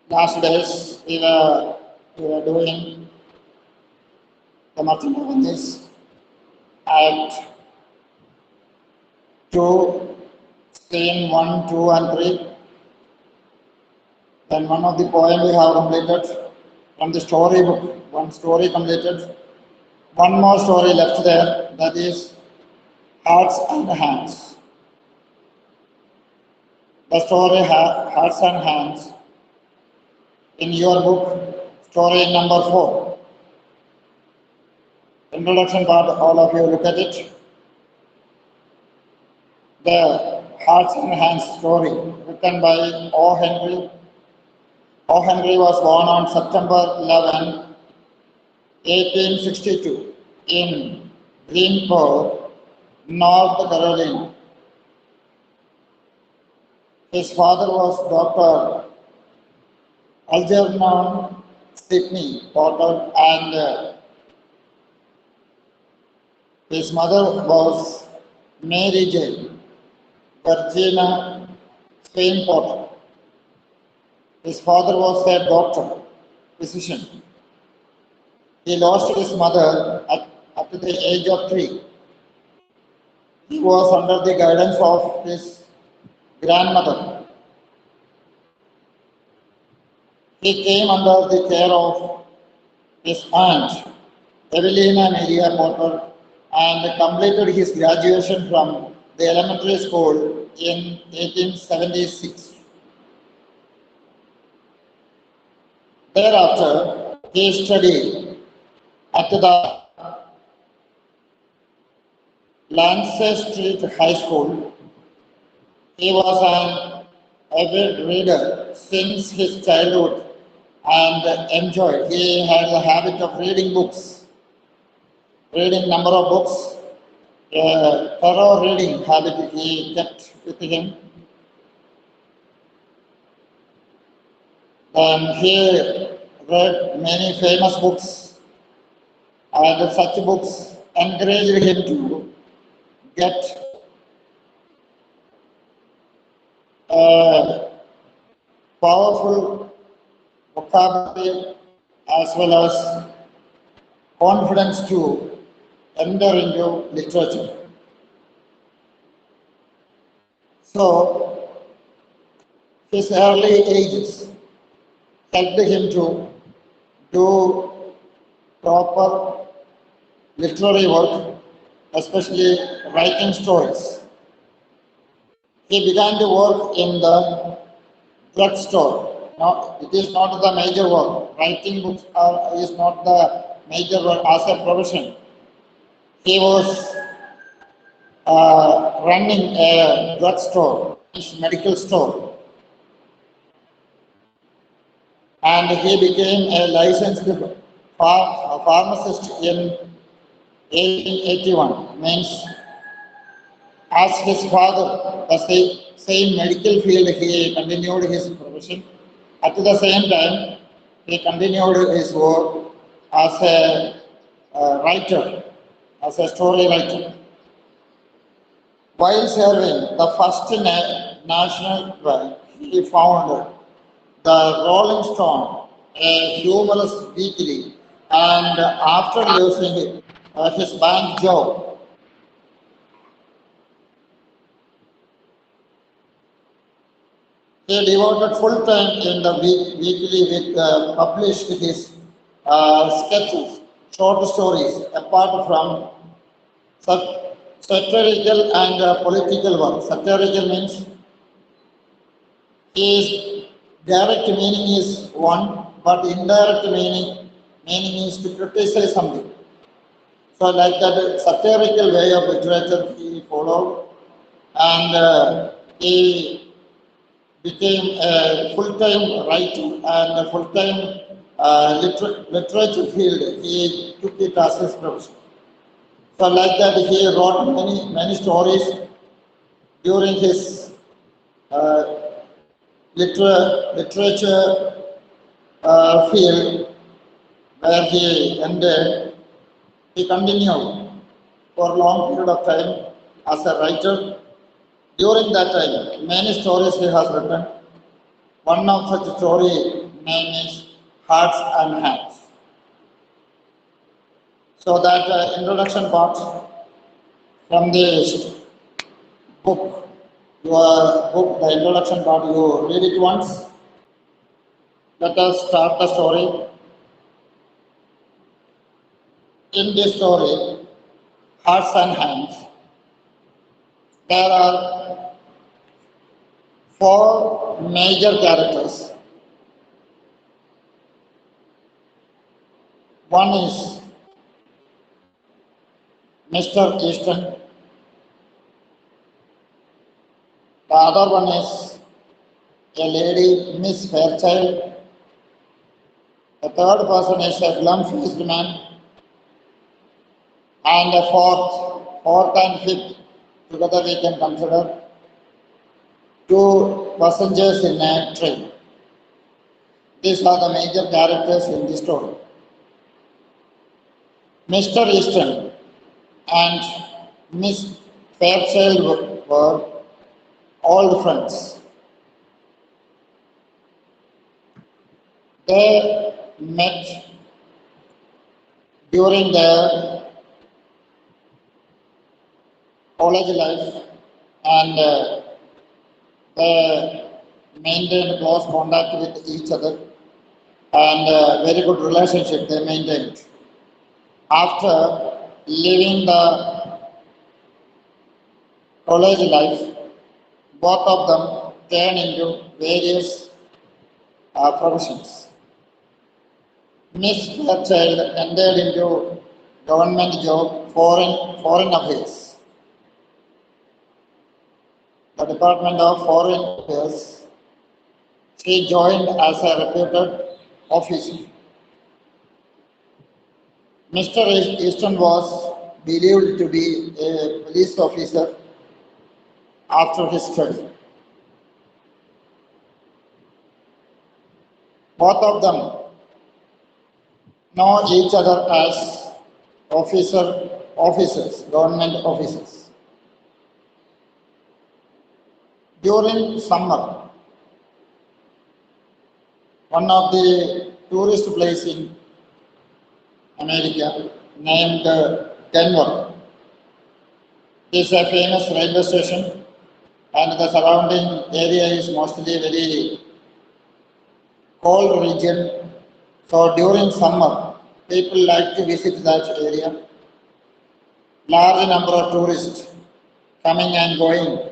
Last days we were doing the Mathematics at 2, scene 1, 2 and 3. Then one of the poem we have completed from the story book. One story completed. One more story left there, that is Hearts and Hands. The story Hearts and Hands in your book, story number 4. Introduction part, all of you look at it. The Hearts and Hands story, written by O. Henry. O. Henry was born on September 11, 1862, in Greenport, North Carolina. His father was Dr. Algernon Sidney Potter, and his mother was Mary Jane Virginia Spain Potter. His father was a doctor, physician. He lost his mother at the age of 3. He was under the guidance of his grandmother. He came under the care of his aunt, Evelina Maria Potter, and completed his graduation from the elementary school in 1876. Thereafter, he studied at the Lancet Street High School. He was an avid reader since his childhood and enjoyed. He had the habit of reading books, reading number of books, a thorough reading habit he kept with him. And he read many famous books, and such books encouraged him to get a powerful vocabulary as well as confidence to enter into literature. So, his early ages helped him to do proper literary work, especially writing stories. He began to work in the drugstore. Now, it is not the major work. Writing books is not the major work as a profession. He was running a drugstore, medical store, and he became a licensed pharmacist in 1881. Means, as his father, the same medical field, he continued his profession. At the same time, he continued his work as a writer, as a story writer. While serving the first national bank, he founded the Rolling Stone, a humorous weekly, and after losing his bank job, he devoted full time in the weekly with published his sketches, short stories, apart from satirical and political work. Satirical means his direct meaning is one, but indirect meaning is to criticize something. So, like that satirical way of literature he followed, and he became a full-time writer and a full-time literature field. He took it as his profession. So, like that, he wrote many stories during his literature field where he ended. He continued for a long period of time as a writer. During that time, many stories he has written. One of such story name is Hearts and Hands. So that introduction part from the book, your book, the introduction part, you read it once. Let us start the story. In this story, Hearts and Hands, there are four major characters. One is Mr. Easton. The other one is a lady, Miss Fairchild. The third person is a glum-faced man. And the fourth and fifth, together we can consider two passengers in a train. These are the major characters in the story. Mr. Easton and Miss Fairchild were old friends. They met during their college life and they maintained close contact with each other and very good relationship they maintained. After leaving the college life, both of them turned into various professions. Miss Fairchild entered into government job, foreign affairs. The Department of Foreign Affairs. She joined as a reputed officer. Mr. Easton was believed to be a police officer after his study. Both of them know each other as officers, government officers. During summer, one of the tourist place in America named Denver is a famous railway station and the surrounding area is mostly very cold region. So during summer, people like to visit that area. Large number of tourists coming and going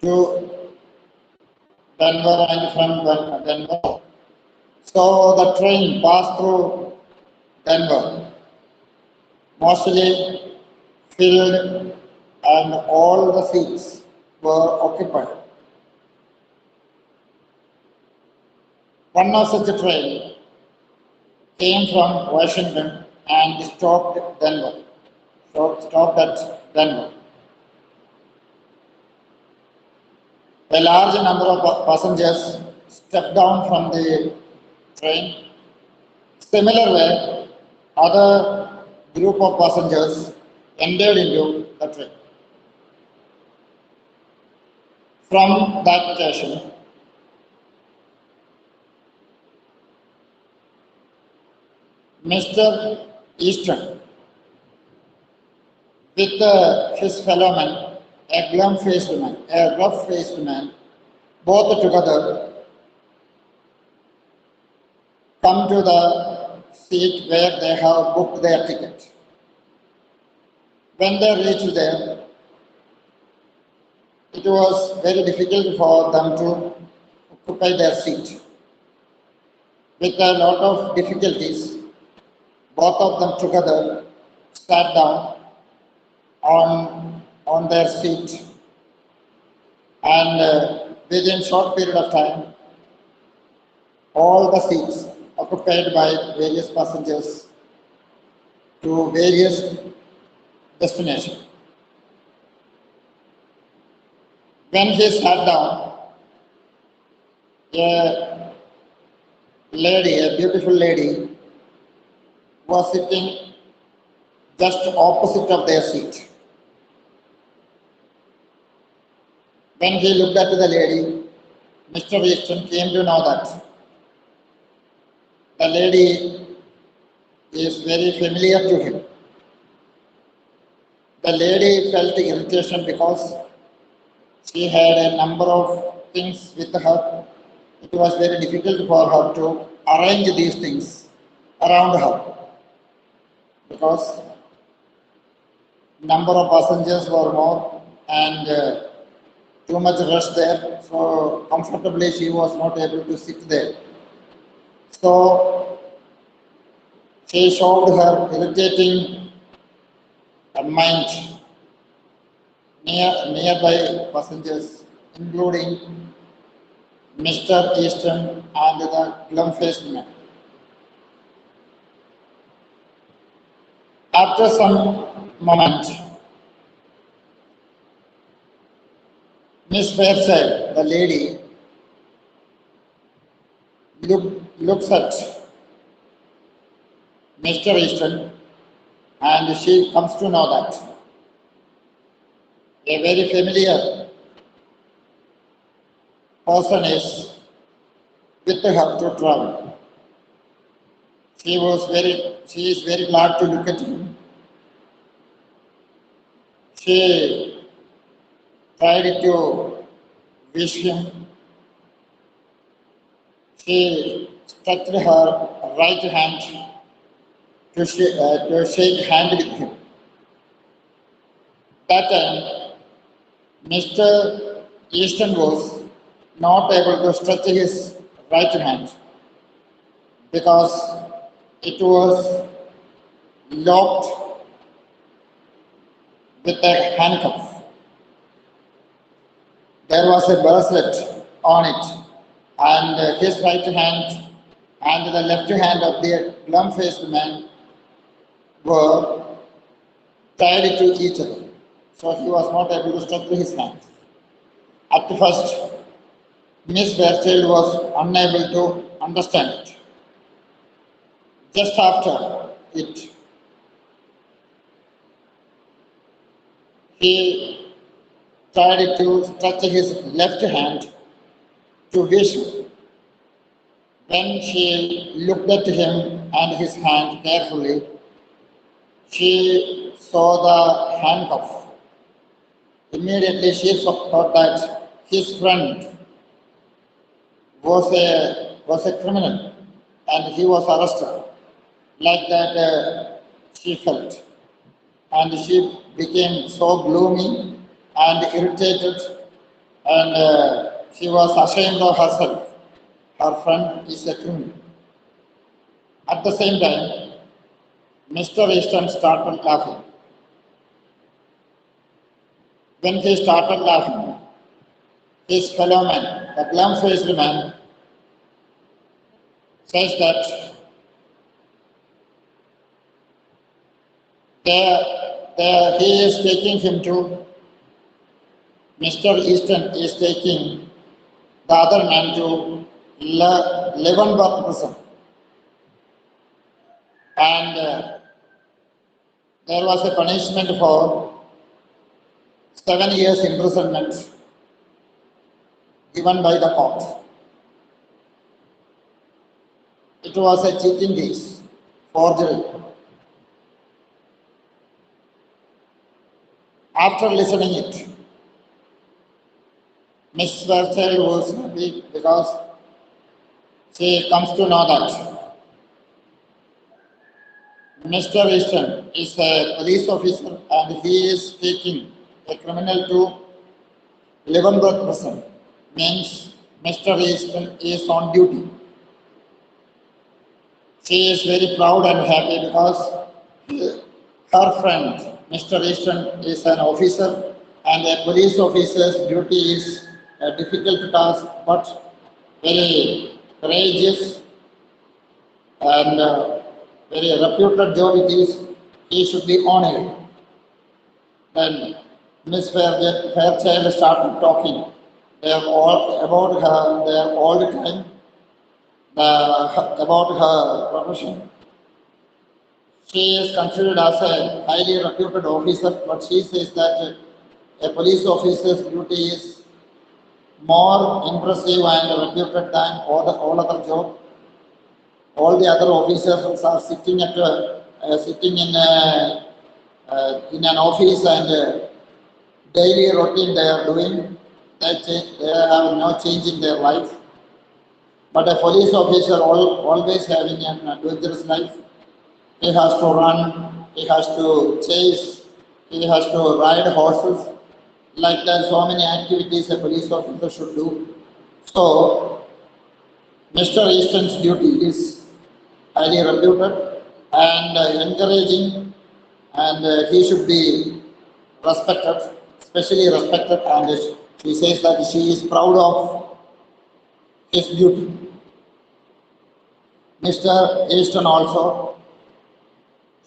to Denver and from Denver. So the train passed through Denver, mostly filled and all the seats were occupied. One of such a train came from Washington and stopped at Denver. A large number of passengers stepped down from the train. Similar way, other group of passengers entered into the train. From that station, Mr. Easton, with his fellow man, a rough-faced man, both together come to the seat where they have booked their ticket. When they reached there, it was very difficult for them to occupy their seat. With a lot of difficulties, both of them together sat down on their seat and within short period of time, all the seats occupied by various passengers to various destinations. When he sat down, a lady, a beautiful lady, was sitting just opposite of their seat. When he looked at the lady, Mr. Easton came to know that The lady is very familiar to him. The lady felt irritation because she had a number of things with her. It was very difficult for her to arrange these things around her because number of passengers were more and too much rush there. So comfortably she was not able to sit there. So she showed her irritating mind nearby passengers, including Mr. Easton and the glum-faced man. After some moment, Miss Fairchild, the lady, looks at Mr. Easton and she comes to know that a very familiar person is with her to travel. She is very glad to look at him. She tried to wish him. She stretched her right hand to shake hand with him. That time, Mr. Easton was not able to stretch his right hand because it was locked with a handcuff. There was a bracelet on it, and his right hand and the left hand of the glum-faced man were tied to each other. So he was not able to stretch his hands. At first, Miss Fairchild was unable to understand it. Just after it, he tried to stretch his left hand to wish. When she looked at him and his hand carefully, she saw the handcuff. Immediately she thought that his friend was a criminal and he was arrested. Like that she felt. And she became so gloomy and irritated and she was ashamed of herself. Her friend is a criminal. At the same time, Mr. Easton started laughing. When he started laughing, his fellow man, the glum-faced man, says that he is taking him to, Mr. Easton is taking the other man to Leavenworth prison. And there was a punishment for 7 years imprisonment given by the court. It was a cheating case, forgery. After listening it, Miss Fairchild was happy because she comes to know that Mr. Easton is a police officer and he is taking a criminal to Leavenworth prison. Means Mr. Easton is on duty. She is very proud and happy because her friend, Mr. Easton, is an officer and a police officer's duty is a difficult task but very courageous and very reputed job it is. He should be honored. Then Miss Fairchild started talking about her old time, about her profession. She is considered as a highly reputed officer, but she says that a police officer's duty is more impressive and reputed than all other jobs. all the other officers are sitting sitting in an office and daily routine they are doing. They have no change in their life. But a police officer always having an adventurous life. He has to run, he has to chase, he has to ride horses. Like that, so many activities a police officer should do. So, Mr. Easton's duty is highly reputed and encouraging, and he should be respected, especially respected. And she says that she is proud of his duty. Mr. Easton also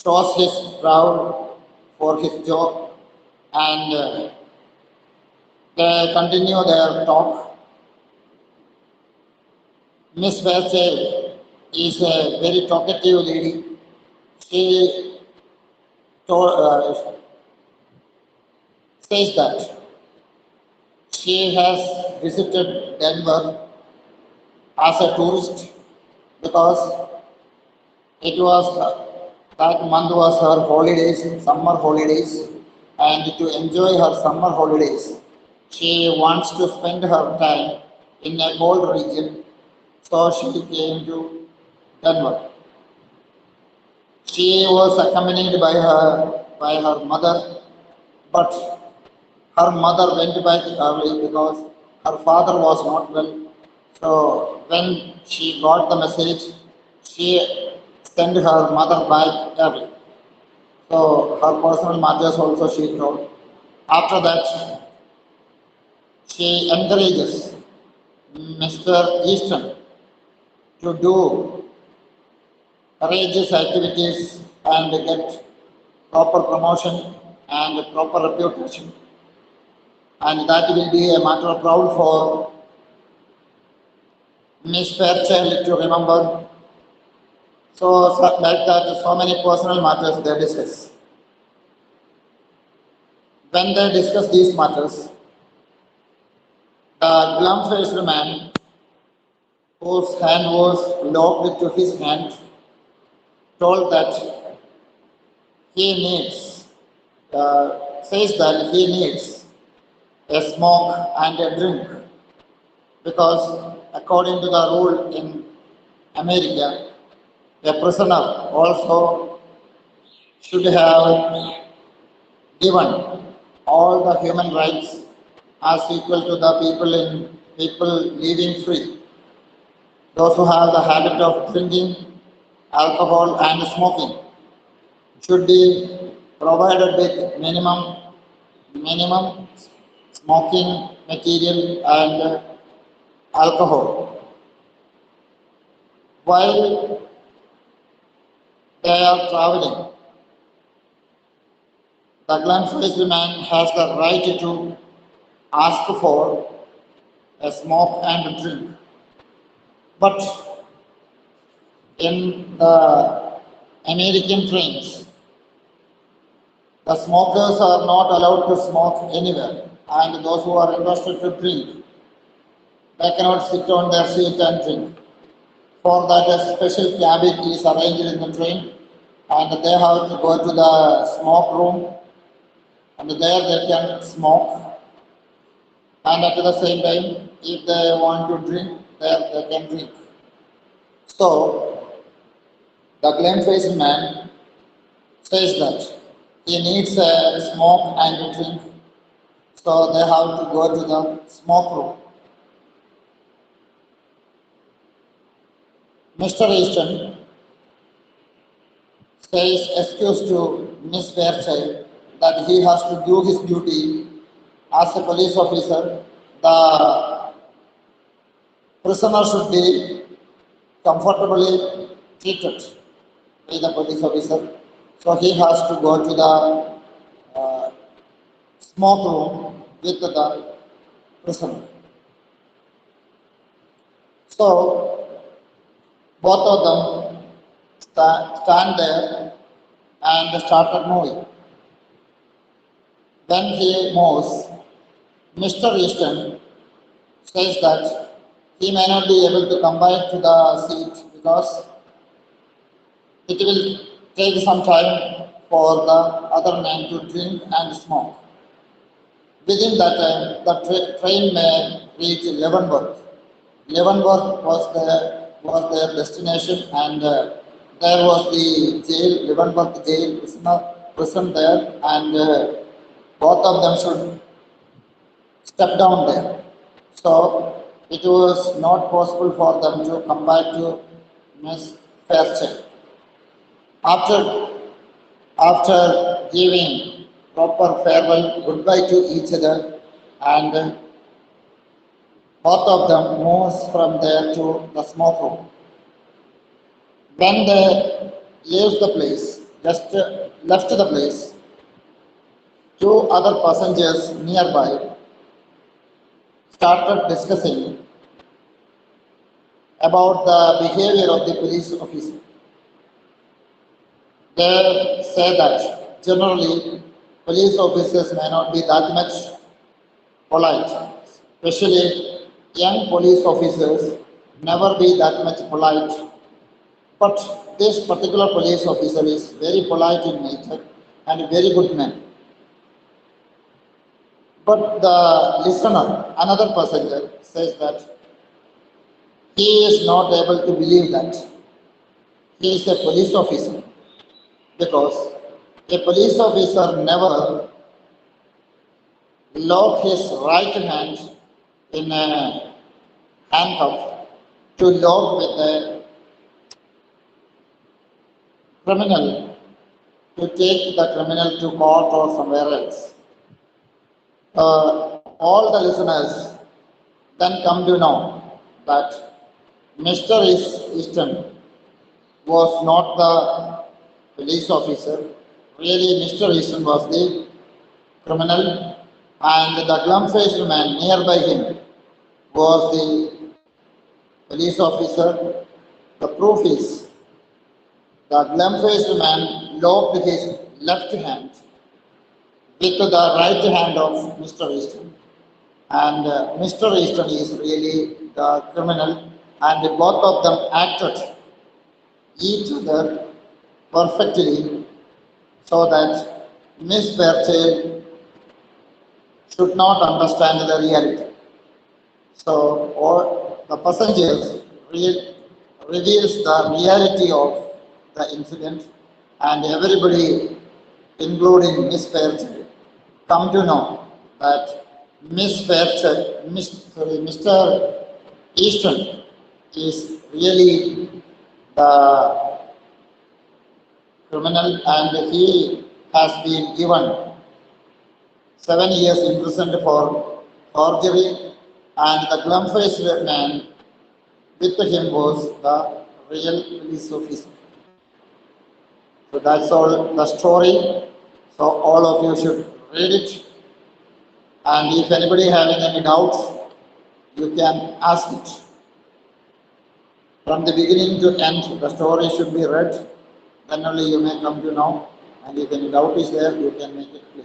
shows his proud for his job, and they continue their talk. Miss Fairchild is a very talkative lady. She says that she has visited Denver as a tourist because it was that month was her holidays, summer holidays, and to enjoy her summer holidays, she wants to spend her time in a cold region, so she came to Denver. She was accompanied by her mother, but her mother went back early because her father was not well. So when she got the message, she sent her mother back early. So her personal matters also she told. After that, she encourages Mr. Easton to do courageous activities and get proper promotion and proper reputation. And that will be a matter of proud for Miss Fairchild to remember. So like that, so many personal matters they discuss. When they discuss these matters, the glum-faced man, whose hand was locked to his hand, told that he needs, says that he needs a smoke and a drink because according to the rule in America, a prisoner also should have given all the human rights as equal to the people living free. Those who have the habit of drinking alcohol and smoking should be provided with minimum smoking material and alcohol. While they are traveling, the glum-faced man has the right to ask for a smoke and a drink. But in the American trains, the smokers are not allowed to smoke anywhere, and those who are interested to drink, they cannot sit on their seat and drink. For that, a special cabin is arranged in the train, and they have to go to the smoke room, and there they can smoke. And at the same time, if they want to drink, there they can drink. So, the glum-faced man says that he needs a smoke and a drink, so they have to go to the smoke room. Mr. Easton says excuse to Miss Fairchild that he has to do his duty as a police officer. The prisoner should be comfortably treated by the police officer. So he has to go to the smoke room with the prisoner. So both of them stand there and started moving. When he moves, Mr. Easton says that he may not be able to come back to the seat because It will take some time for the other man to drink and smoke. Within that time, the train may reach Leavenworth. Leavenworth was their destination, and there was the jail, Leavenworth jail, prison there, and both of them should step down there. So it was not possible for them to come back to Miss Fairchild. After after giving proper farewell, goodbye to each other, and both of them moves from there to the smoke room. When they leaves the place, just left the place, two other passengers nearby started discussing about the behavior of the police officer. They say that generally police officers may not be that much polite, especially young police officers never be that much polite. But this particular police officer is very polite in nature and a very good man. But the listener, another passenger, says that he is not able to believe that he is a police officer because a police officer never lock his right hand in a handcuff to lock with a criminal to take the criminal to court or somewhere else. All the listeners then come to know that Mr. Easton was not the police officer. Really, Mr. Easton was the criminal, and the glum-faced man nearby him was the police officer. The proof is the glum-faced man locked his left hand with the right hand of Mr. Easton, and Mr. Easton is really the criminal, and both of them acted each other perfectly so that Miss Fairchild should not understand the reality. So all the passengers reveals the reality of the incident, and everybody, including Miss Fairchild, come to know that Mr. Easton is really the criminal, and he has been given 7 years imprisoned for forgery, and the glum-faced man with him was the real police officer. So that's all the story. So all of you should read it, and if anybody having any doubts, you can ask it. From the beginning to end, the story should be read. Then only you may come to know, and if any doubt is there, you can make it clear.